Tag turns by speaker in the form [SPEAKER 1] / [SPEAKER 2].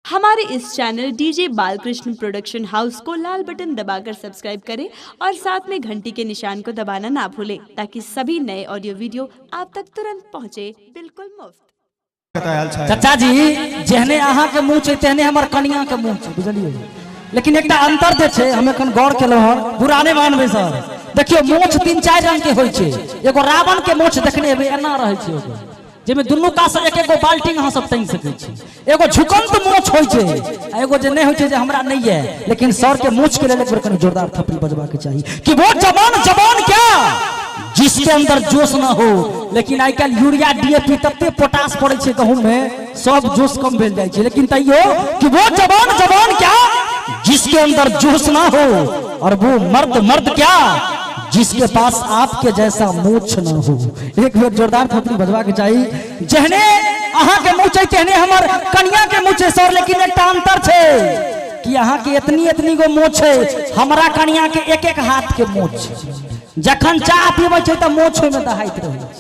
[SPEAKER 1] हमारे इस channel DJ Balkrishna production house को लाल बटन दबाकर सब्सक्राइब करें और साथ में घंटी के निशान को दबाना ना भूलें ताकि सभी नए ऑडियो वीडियो आप तक तुरंत पहुंचे, बिल्कुल मुफ्त।
[SPEAKER 2] चाचा जी जहने अहाँ के मुँह छै तेहने हमर कनिया के मुँह छै, बुझलिए। लेकिन एक अंतर जे छै हम एखन गौर केलहुँ हन, बुरा नहीं मानबे सर। देखियो मोछ 3-4 रंग के होय छै। एगो रावण के मोछ देखने हेबै, एना रहै छै एगो जेमे दुनू का से एक एगो बाल्टीन अहाँ सब तंग सकै छी। एगो झुकंत मोछ होय छै, एगो जे नहीं होय छै जे हमरा नहीं है। लेकिन सर के मोछ के लेल एक बार कनी जोरदार थप्पड़ी बजबा के चाहिए कि वो जवान जवान क्या जिसके अंदर जोश ना हो। लेकिन आई कल यूरिया डीएपी तत्ते पोटास पड़े छै गहूं में, सब जोश कम भेल जाय छै। लेकिन तैयो कि वो जवान जवान क्या जिसके अंदर जोश ना हो, और वो मर्द मर्द क्या जिसके पास आपके जैसा मूछ ना हो। एक बार जोरदार थप्पड़ी बजवा के चाहिए। जहने अहाँ के मूछ तेहने हमर कन्या के मूछ सर। लेकिन एक अंतर छे कि अहाँ के इतनी गो मूछ है, हमरा कन्या के एक हाथ के मूछ। जखन चाह पीबै छै त मूछ में दहाइत रहे।